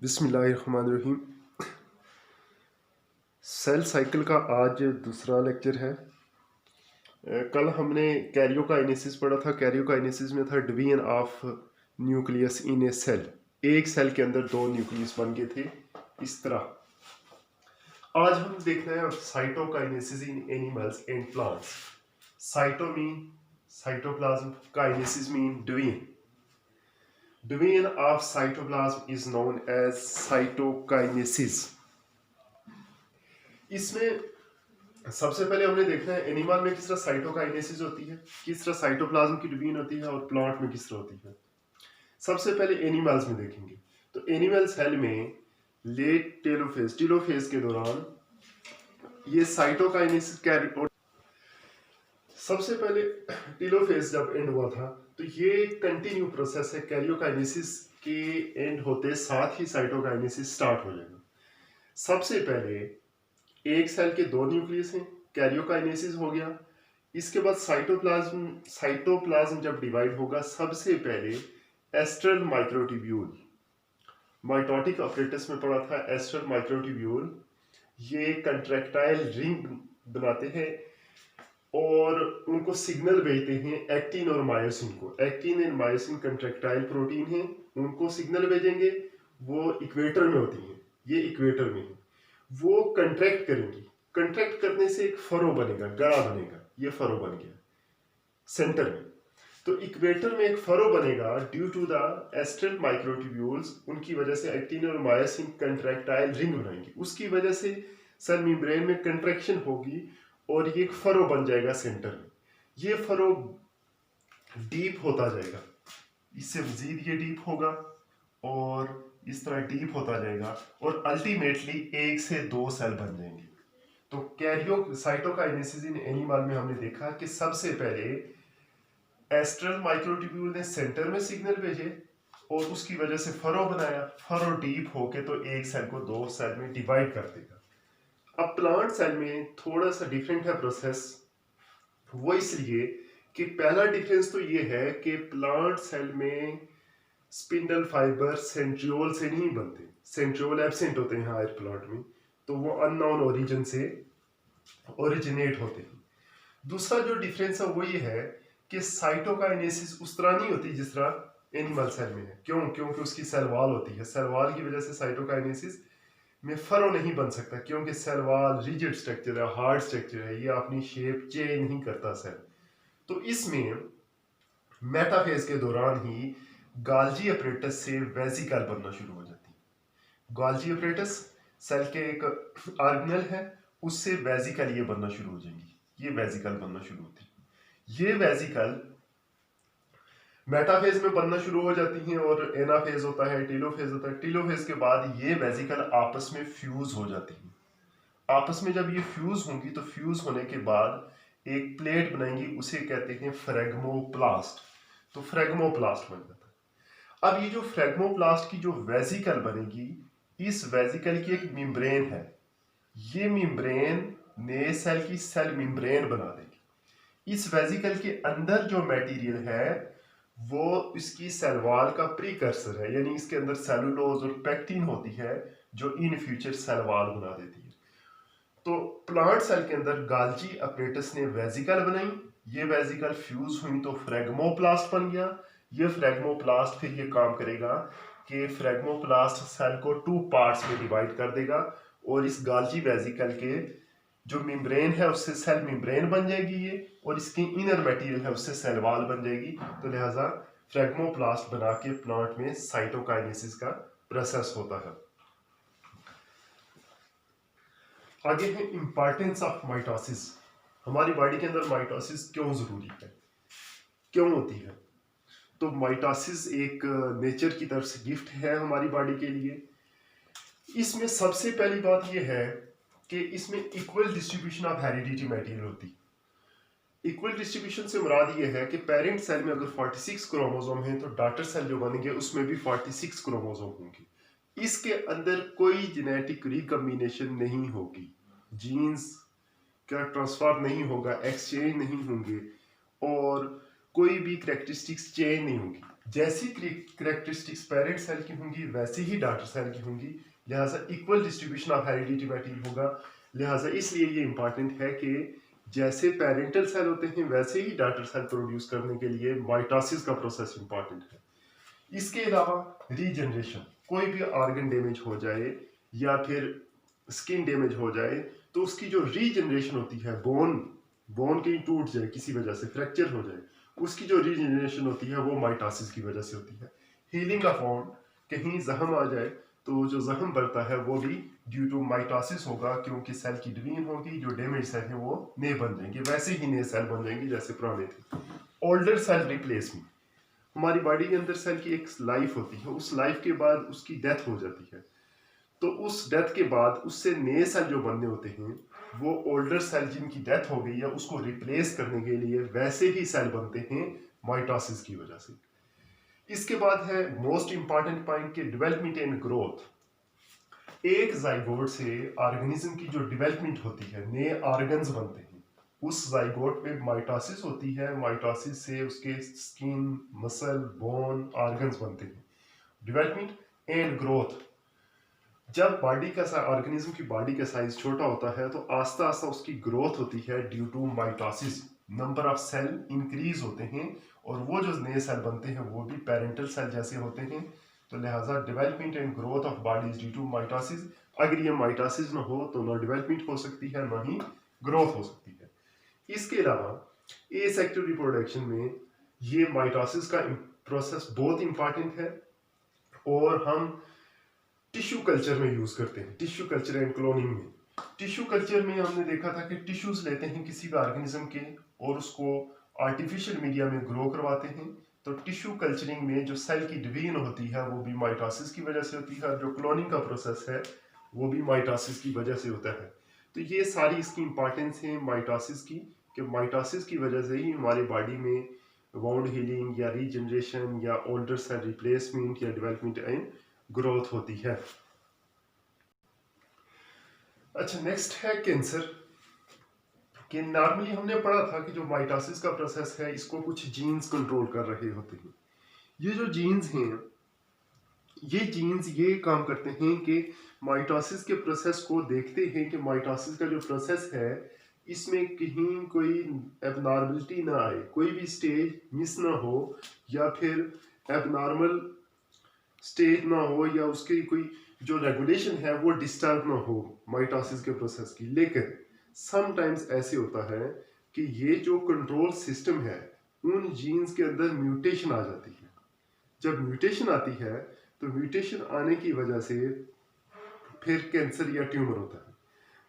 बिस्मिल्लाहिर्रहमानिर्रहीम। Cell cycle का आज दूसरा लेक्चर है। कल हमने कैरियोकाइनेसिस पढ़ा था। कैरियोकाइनेसिस में था division of nucleus in a cell. एक सेल के अंदर दो न्यूक्लियस बन गए थे इस तरह। आज हम देखना है cytokinesis in animals and plants. Cyto mean cytoplasm, kinesis mean division. Division of cytoplasm is known as cytokinesis. इसमें सबसे पहले हमने देखना है एनिमल में किस तरह साइटोकाइनेसिस होती है, किस तरह साइटोप्लाज्म की डिवीजन होती है और प्लांट में किस तरह होती है। सबसे पहले एनिमल्स में देखेंगे तो एनिमल सेल में लेट टेलोफेज के दौरान ये साइटोकाइनेसिस कैरी। सबसे पहले टेलोफेज जब एंड हुआ था तो ये कंटिन्यू प्रोसेस है। कैरियोकाइनेसिस के एंड होते साथ ही साइटोकाइनेसिस स्टार्ट हो जाएगा। सबसे पहले एक सेल के दो न्यूक्लियस हैं, कैरियोकाइनेसिस हो गया। इसके बाद साइटोप्लाज्म जब डिवाइड होगा, सबसे पहले एस्ट्रल माइक्रोट्यूब्यूल, माइटोटिक अपरेटस में पढ़ा था एस्ट्रल माइक्रोट्यूब्यूल, ये कंट्रैक्टाइल रिंग बनाते हैं और उनको सिग्नल भेजते हैं एक्टिन और मायोसिन को। Actin and myosin contractile protein हैं, उनको सिग्नल भेजेंगे, वो इक्वेटर में होती हैं, ये इक्वेटर में है, वो कंट्रैक्ट करेंगी। कंट्रैक्ट करने से एक फरो बनेगा, गड़ा बनेगा, ये फरो बन गया सेंटर में। तो इक्वेटर में एक फरो बनेगा due to the astral microtubules, उनकी वजह से एक्टिन और मायोसिन कंट्रैक्टाइल रिंग बनाएंगे, उसकी वजह से सेल मेम्ब्रेन में कंट्रैक्शन होगी और ये एक फरो बन जाएगा सेंटर में। ये फरो डीप होता जाएगा, इससे मजीद ये डीप होगा और इस तरह डीप होता जाएगा और अल्टीमेटली एक से दो सेल बन जाएंगे। तो कैरियो साइटोकाइनेसिस इन एनिमल में हमने देखा कि सबसे पहले एस्ट्रल माइक्रोट्यूब्यूल ने सेंटर में सिग्नल भेजे और उसकी वजह से फरो बनाया। फरो डीप होके तो एक सेल को दो सेल में डिवाइड कर देगा। अब प्लांट सेल में थोड़ा सा डिफरेंट है प्रोसेस, वो इसलिए कि पहला डिफरेंस तो ये है कि प्लांट सेल में स्पिंडल फाइबर सेंट्रियोल से नहीं बनते, सेंट्रियोल एब्सेंट होते हैं हायर प्लांट में, तो वो अननोन ओरिजिन से ओरिजिनेट होते हैं। दूसरा जो डिफरेंस है वो ये है कि साइटोकाइनेसिस उस तरह नहीं होती जिस तरह एनिमल सेल में है। क्योंकि उसकी सेल वॉल होती है। सेल वॉल की वजह से साइटोकाइनेसिस में फरो नहीं बन सकता, क्योंकि सेल वॉल रिजिड स्ट्रक्चर है, हार्ड स्ट्रक्चर है, ये अपनी शेप चेंज नहीं करता सेल। तो इसमें मेटाफेज के दौरान ही गाल्जी अपरेटस से वेसिकल बनना शुरू हो जाती है। गाल्जी अपरेटस सेल के एक ऑर्गेनल है, उससे वेसिकल ये बनना शुरू हो जाएंगी, ये वेसिकल बनना शुरू होती है। ये वेसिकल मेटाफेज में बनना शुरू हो जाती हैं और एनाफेज होता है, टेलोफेज होता है। टेलोफेज के बाद ये वेसिकल आपस में फ्यूज हो जाती हैं। आपस में जब ये फ्यूज होंगी तो फ्यूज होने के बाद एक प्लेट बनाएंगी, उसे कहते हैं फ्रेगमोप्लास्ट। तो फ्रेगमोप्लास्ट बन जाता है। अब ये जो फ्रेगमोप्लास्ट की जो वेसिकल बनेगी, इस वेसिकल की एक मेम्ब्रेन है, ये मेम्ब्रेन नए सेल की सेल मेम्ब्रेन बना देगी। इस वेसिकल के अंदर जो मटेरियल है वो इसकी सेल वॉल का प्रीकर्सर है, यानी इसके अंदर सेलुलोज और पेक्टिन होती है जो इन फ्यूचर सेल वॉल बना देती है। तो प्लांट सेल के अंदर गाल्जी अपरेटस ने वेसिकल बनाई, ये वेसिकल फ्यूज हुई तो फ्रेगमोप्लास्ट बन गया। ये फ्रेगमोप्लास्ट फिर ये काम करेगा कि फ्रेगमोप्लास्ट सेल को टू पार्ट्स में डिवाइड कर देगा और इस गाल्जी वेसिकल के जो मेम्ब्रेन है उससे सेल मेम्ब्रेन बन जाएगी ये, और इसकी इनर मटेरियल है उससे सेल वॉल बन जाएगी। तो लिहाजा फ्रेगमोप्लास्ट बना के प्लांट में साइटोकाइनेसिस का प्रोसेस होता है। आगे है इंपॉर्टेंस ऑफ माइटोसिस। हमारी बॉडी के अंदर माइटोसिस क्यों जरूरी है, क्यों होती है? तो माइटोसिस एक नेचर की तरफ से गिफ्ट है हमारी बॉडी के लिए। इसमें सबसे पहली बात यह है कि इसमें equal distribution of heredity material होती। इक्वल डिस्ट्रीब्यूशन से मुराद ये है कि पेरेंट सेल में अगर 46 क्रोमोसोम हैं तो डॉटर सेल जो बनेंगे उसमें भी 46 क्रोमोसोम होंगे। इसके अंदर कोई जेनेटिक रिकम्बिनेशन नहीं होगी, जीन्स का ट्रांसफर नहीं होगा, एक्सचेंज नहीं होंगे और कोई भी कैरेक्टरिस्टिक्स चेंज नहीं होंगी। जैसी करेक्टरिस्टिक्स पेरेंट सेल की होंगी वैसी ही डॉटर सेल की होंगी, लिहाजा इक्वल डिस्ट्रीब्यूशन ऑफ हेरिडिटी में होगा। लिहाजा इसलिए ये इंपॉर्टेंट है कि जैसे पेरेंटल सेल होते हैं वैसे ही डॉटर सेल प्रोड्यूस करने के लिए माइटोसिस का प्रोसेस इंपॉर्टेंट है। इसके अलावा रीजनरेशन, कोई भी ऑर्गन डैमेज हो जाए या फिर स्किन डैमेज हो जाए तो उसकी जो रीजनरेशन होती है, बोन कहीं टूट जाए किसी वजह से, फ्रैक्चर हो जाए, उसकी जो रीजनरेशन होती है वो माइटोसिस की वजह से होती है। हीलिंग ऑफ वुंड, कहीं जख्म आ जाए तो जो जख्म बढ़ता है वो भी ड्यू टू माइटोसिस होगा, क्योंकि सेल की डिवीजन होगी, जो डैमेज सेल है वो नए बन जाएंगे, वैसे ही नए सेल बन जाएंगे जैसे पुराने थे। ओल्डर सेल रिप्लेसमेंट, हमारी बॉडी के अंदर सेल की एक लाइफ होती है, उस लाइफ के बाद उसकी डेथ हो जाती है, तो उस डेथ के बाद उससे नए सेल जो बनने होते हैं वो ओल्डर सेल जिनकी डेथ हो गई है उसको रिप्लेस करने के लिए वैसे ही सेल बनते हैं माइटोसिस की वजह से। इसके बाद है मोस्ट इंपॉर्टेंट पॉइंट के डेवलपमेंट एंड ग्रोथ। एक जाइगोट से ऑर्गेनिज्म की जो डेवलपमेंट होती है, नए ऑर्गन्स बनते हैं, उस जाइगोट में माइटोसिस होती है, माइटोसिस से उसके स्किन, मसल, बोन, ऑर्गन्स बनते हैं। डेवलपमेंट एंड ग्रोथ, जब बॉडी का ऑर्गेनिज्म की बॉडी का साइज छोटा होता है तो आस्ता आस्ता उसकी ग्रोथ होती है due to mitosis, number of cell increase होते हैं और वो जो नए सेल बनते हैं वो भी पेरेंटल सेल जैसे होते हैं। तो लिहाजा development and growth of body is due to mitosis. अगर ये माइटोसिस ना हो तो ना डेवलपमेंट हो सकती है ना ही ग्रोथ हो सकती है। इसके अलावा एसेक्सुअल रिप्रोडक्शन में ये माइटोसिस का प्रोसेस बहुत इंपॉर्टेंट है और हम टिश्यू कल्चर में यूज करते हैं, टिश्यू कल्चर एंड क्लोनिंग में। टिश्यू कल्चर में हमने देखा था कि टिश्यूज लेते हैं किसी भी ऑर्गेनिज्म के और उसको आर्टिफिशियल मीडिया में ग्रो करवाते हैं। तो टिश्यू कल्चरिंग में जो सेल की डिवीजन होती है वो भी माइटोसिस की वजह से होती है, और जो क्लोनिंग का प्रोसेस है वो भी माइटोसिस की वजह से होता है। तो ये सारी इसकी इंपॉर्टेंस है माइटोसिस की, कि माइटोसिस की वजह से ही हमारी बॉडी में वाउंड हीलिंग या रीजनरेशन या ओल्डर सेल रिप्लेसमेंट या डेवलपमेंट एंड ग्रोथ होती है। अच्छा, नेक्स्ट है कैंसर। कि नॉर्मली हमने पढ़ा था कि जो माइटोसिस का प्रोसेस है इसको कुछ जीन्स कंट्रोल कर रहे होते हैं। ये जो जीन्स हैं, ये जीन्स ये काम करते हैं कि माइटोसिस के प्रोसेस को देखते हैं कि माइटोसिस का जो प्रोसेस है इसमें कहीं कोई एबनॉर्मलिटी ना आए, कोई भी स्टेज मिस ना हो या फिर एबनॉर्मल स्टेज ना हो या उसकी कोई जो रेगुलेशन है वो डिस्टर्ब ना हो माइटोसिस के प्रोसेस की। लेकिन समटाइम्स ऐसे होता है कि ये जो कंट्रोल सिस्टम है उन जीन्स के अंदर म्यूटेशन आ जाती है। जब म्यूटेशन आती है तो म्यूटेशन आने की वजह से फिर कैंसर या ट्यूमर होता है।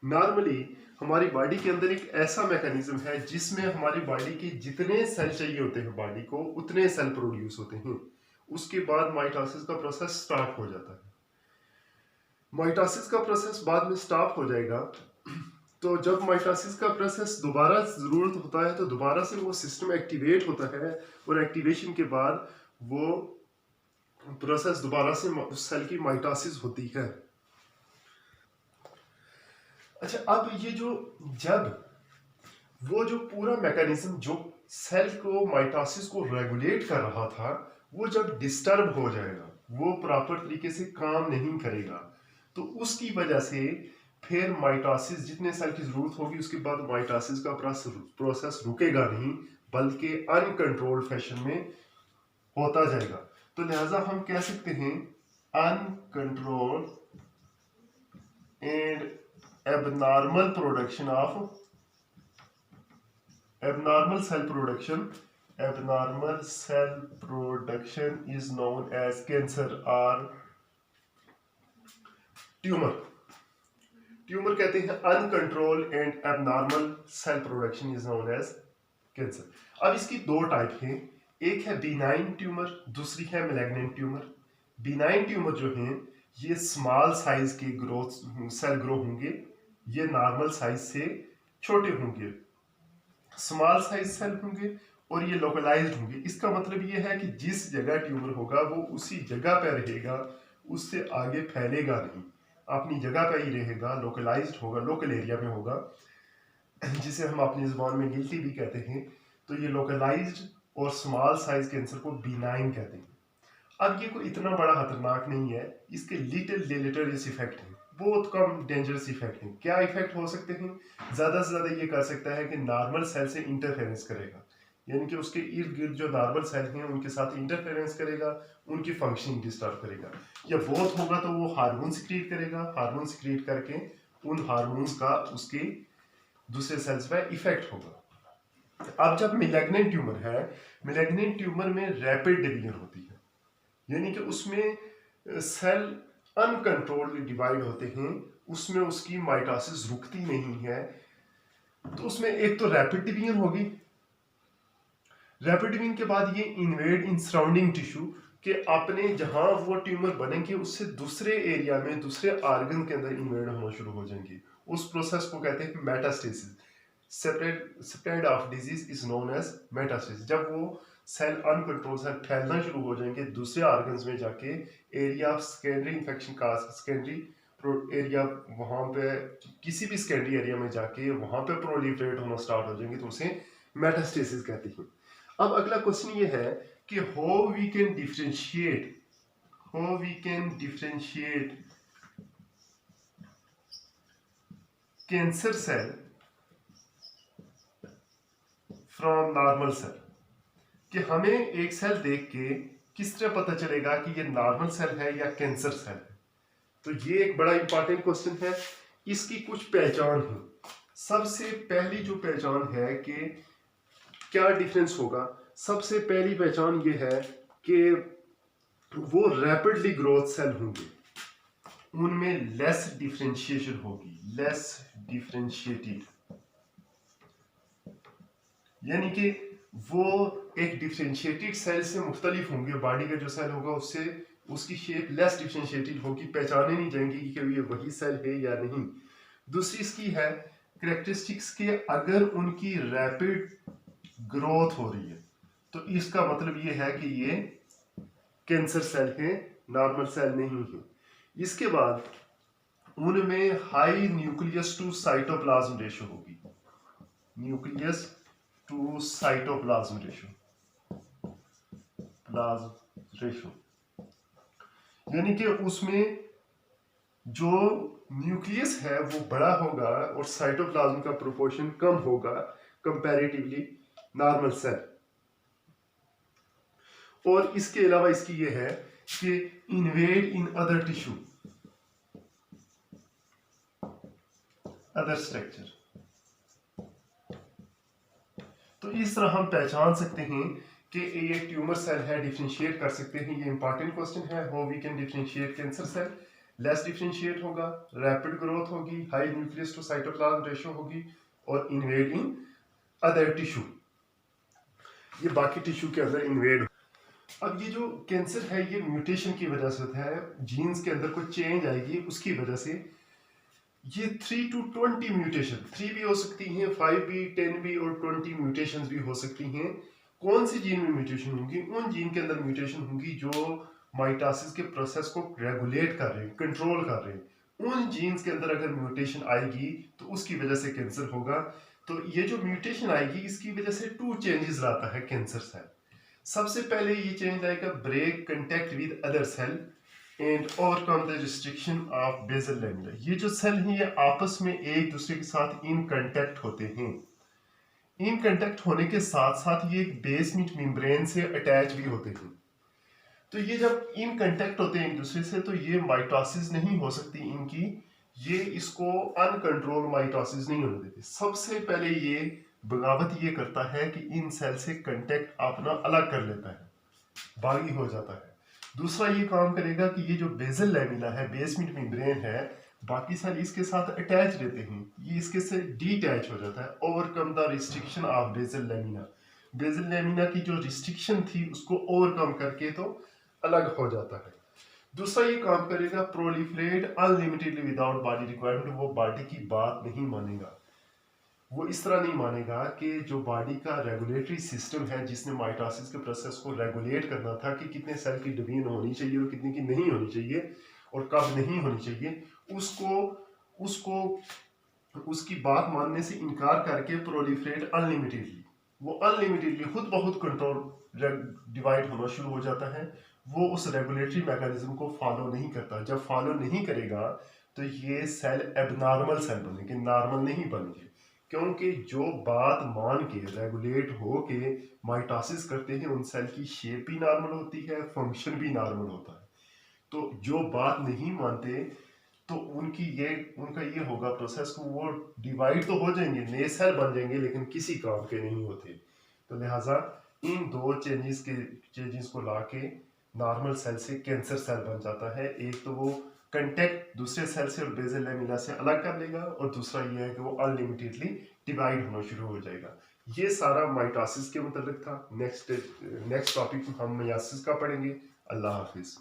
नॉर्मली हमारी बॉडी के अंदर एक ऐसा मैकेनिज्म है जिसमें हमारी बॉडी के जितने सेल चाहिए होते हैं बॉडी को उतने सेल प्रोड्यूस होते हैं, उसके बाद माइटोसिस का प्रोसेस स्टार्ट हो जाता है। माइटोसिस का प्रोसेस बाद में स्टॉप हो जाएगा, तो जब माइटोसिस का प्रोसेस दोबारा जरूरत होता है तो दोबारा से वो सिस्टम एक्टिवेट होता है और एक्टिवेशन के बाद वो प्रोसेस दोबारा से उस सेल की माइटोसिस होती है। अच्छा, अब ये जब वो जो पूरा मैकेनिज्म जो सेल को माइटोसिस को रेगुलेट कर रहा था वो जब डिस्टर्ब हो जाएगा, वो प्रॉपर तरीके से काम नहीं करेगा, तो उसकी वजह से फिर माइटोसिस जितने सेल की जरूरत होगी उसके बाद माइटोसिस का प्रोसेस रुकेगा नहीं, बल्कि अनकंट्रोल्ड फैशन में होता जाएगा। तो लिहाजा हम कह सकते हैं uncontrolled and abnormal production of abnormal cell production is known as cancer or tumor। Tumour कहते हैं uncontrol and abnormal cell production is known as cancer. अब इसकी दो टाइप हैं, एक है बिनाइन ट्यूमर, दूसरी है मैलिग्नेंट ट्यूमर। बिनाइन ट्यूमर जो हैं ये स्मॉल साइज के ग्रोथ सेल ग्रो होंगे, ये नॉर्मल साइज से छोटे होंगे, स्मॉल साइज सेल होंगे और ये लोकलाइज्ड होंगे। इसका मतलब ये है कि जिस जगह ट्यूमर होगा वो उसी जगह पे रहेगा, उससे आगे फैलेगा नहीं, अपनी जगह पे ही रहेगा, लोकलाइज्ड होगा, लोकल एरिया में होगा, जिसे हम अपनी जुबान में गिल्टी भी कहते हैं। तो ये लोकलाइज्ड और स्मॉल साइज कैंसर को बिनाइन कहते हैं। अब ये कोई इतना बड़ा खतरनाक नहीं है, इसके लिटिल डिलीटरियस इफेक्ट हैं, बहुत कम डेंजरस इफेक्ट हैं। क्या इफेक्ट हो सकते हैं? ज्यादा से ज्यादा ये कर सकता है कि नॉर्मल सेल से इंटरफेरेंस करेगा, यानी कि उसके इर्द गिर्द जो नॉर्मल सेल हैं उनके साथ इंटरफेरेंस करेगा, उनकी फंक्शनिंग डिस्टर्ब करेगा। या बहुत होगा तो वो हार्मोन सिक्रीट करेगा, हार्मोन सिक्रीट करके उन हार्मोन्स का उसके दूसरे सेल्स पर इफेक्ट होगा। अब जब मिलेग्नेंट ट्यूमर है, मिलेग्नेंट ट्यूमर में रैपिड डिवीजन होती है, यानी कि उसमें सेल अनकंट्रोल्ड डिवाइड होते हैं, उसमें उसकी माइटोसिस रुकती नहीं है। तो उसमें एक तो रैपिड डिवीजन होगी, रैपिड डिवीजन के बाद ये इन्वेड इन सराउंडिंग टिश्यू के अपने जहां वो ट्यूमर बनेंगे उससे दूसरे एरिया में, दूसरे ऑर्गन के अंदर इन्वेड होना शुरू हो जाएंगे। उस प्रोसेस को कहते हैं metastasis. Spread of disease is known as metastasis. जब वो सेल अनकंट्रोल सेल फैलना शुरू हो जाएंगे दूसरे ऑर्गन्स में जाके, एरिया ऑफ सेकेंडरी इंफेक्शन का सेकेंडरी एरिया, वहां पे किसी भी सेकेंडरी एरिया में जाके वहां पे प्रोलिफरेट होना स्टार्ट हो जाएंगे, तो उसे मेटास्टेसिस कहते हैं। अब अगला क्वेश्चन ये है कि how we can differentiate cancer cell from normal cell, कि हमें एक सेल देख के किस तरह पता चलेगा कि ये नॉर्मल सेल है या कैंसर सेल है। तो ये एक बड़ा इंपॉर्टेंट क्वेश्चन है। इसकी कुछ पहचान है। सबसे पहली जो पहचान है कि क्या डिफरेंस होगा, सबसे पहली पहचान ये है कि वो रैपिडली ग्रोथ सेल होंगे, उनमें लेस डिफरेंशिएशन होगी, लेस डिफरेंशिएटेड, यानी कि वो एक डिफरेंशिएटेड सेल से मुख्तलिफ होंगे। बॉडी का जो सेल होगा उससे उसकी शेप लेस डिफरेंशिएटेड होगी, पहचाने नहीं जाएंगी कि ये वही सेल है या नहीं। दूसरी इसकी है कैरेक्टरिस्टिक्स के, अगर उनकी रैपिड ग्रोथ हो रही है तो इसका मतलब ये है कि ये कैंसर सेल है, नॉर्मल सेल नहीं है। इसके बाद उनमें high nucleus to cytoplasm ratio होगी, न्यूक्लियस टू साइटोप्लाज्म रेशो, यानी कि उसमें जो न्यूक्लियस है वो बड़ा होगा और साइटोप्लाज्म का प्रोपोर्शन कम होगा कंपैरेटिवली नॉर्मल सेल। और इसके अलावा इसकी ये है कि invade in other tissue, other structure. तो इस तरह हम पहचान सकते हैं कि ये ट्यूमर सेल है, डिफरेंशिएट कर सकते हैं। ये इंपॉर्टेंट क्वेश्चन है, how we can differentiate cancer cell. Less differentiate होगा, रैपिड ग्रोथ होगी, high nucleus to cytoplasm ratio होगी और इन्वेड इन अदर टिश्यू, ये बाकी टिश्यू के अंदर इन्वेड। अब ये जो कैंसर है ये म्यूटेशन की वजह से होता है, जीन्स के अंदर कोई चेंज आएगी उसकी वजह से। ये 3 to 20 म्यूटेशन, 3 भी हो सकती हैं, 5 भी, 10 भी और 20 म्यूटेशन भी हो सकती हैं। कौन सी जीन में म्यूटेशन होंगी? उन जीन के अंदर म्यूटेशन होंगी जो माइटोसिस के प्रोसेस को रेगुलेट कर रहे हैं, कंट्रोल कर रहे हैं। उन जीन्स के अंदर अगर म्यूटेशन आएगी तो उसकी वजह से कैंसर होगा। तो ये जो म्यूटेशन आएगी इसकी वजह से 2 चेंजेस लाता है कैंसर सेल। सबसे पहले ये चेंज आएगा break contact with other cell and overcome the restriction of basal lamella. ये जो सेल हैं ये आपस में एक दूसरे के साथ इन कांटेक्ट होते हैं। इन कांटेक्ट होने के साथ साथ ये एक बेसमेंट मेम्ब्रेन से अटैच भी होते हैं। तो ये जब इन कांटेक्ट होते हैं एक दूसरे से तो ये माइटोसिस नहीं हो सकती इनकी, ये इसको अनकंट्रोल माइटोसिस नहीं होने देते। सबसे पहले ये बगावत ये करता है कि इन सेल से कांटेक्ट अपना अलग कर लेता है, बागी हो जाता है। दूसरा ये काम करेगा कि ये जो बेसल लैमिना है, बेसमेंट मेम्ब्रेन है, बाकी सेल इसके साथ अटैच रहते हैं, ये इसके से डीटैच हो जाता है। Overcome the restriction of basal lamina, basal lamina की जो रिस्ट्रिक्शन थी उसको ओवरकम करके तो अलग हो जाता है। दूसरा ये काम करेगा proliferate unlimitedly without body requirement, वो बॉडी की बात नहीं मानेगा। वो इस तरह नहीं मानेगा कि जो बॉडी का रेगुलेटरी सिस्टम है जिसने माइटोसिस के प्रोसेस को रेगुलेट करना था कि कितने सेल की डिवीजन होनी चाहिए और कितने की नहीं होनी चाहिए और कब नहीं होनी चाहिए, उसको उसकी बात मानने से इनकार करके प्रोलिफरेट अनलिमिटेडली, वो अनलिमिटेडली खुद ब खुद कंट्रोल डिवाइड होना शुरू हो जाता है। वो उस रेगुलेटरी मैकेनिज्म को फॉलो नहीं करता। जब फॉलो नहीं करेगा तो ये सेल एबनॉर्मल सेल बनेंगे, नॉर्मल नहीं बनेंगे। क्योंकि जो बात मान के रेगुलेट हो के माइटोसिस करते हैं उन सेल की शेप भी नॉर्मल होती है, फंक्शन भी नॉर्मल होता है। तो जो बात नहीं मानते तो उनका ये होगा प्रोसेस को, वो डिवाइड तो हो जाएंगे, नए सेल बन जाएंगे लेकिन किसी काम के नहीं होते। तो लिहाजा इन दो चेंजेस को लाके नॉर्मल सेल से कैंसर सेल बन जाता है। एक तो वो कंटेक्ट दूसरे सेल से और बेसल लैमेला से अलग कर लेगा, और दूसरा ये है कि वो अनलिमिटेडली डिवाइड होना शुरू हो जाएगा। ये सारा माइटोसिस के मुताबिक था। नेक्स्ट टॉपिक हम मियासिस का पढ़ेंगे। अल्लाह हाफिज।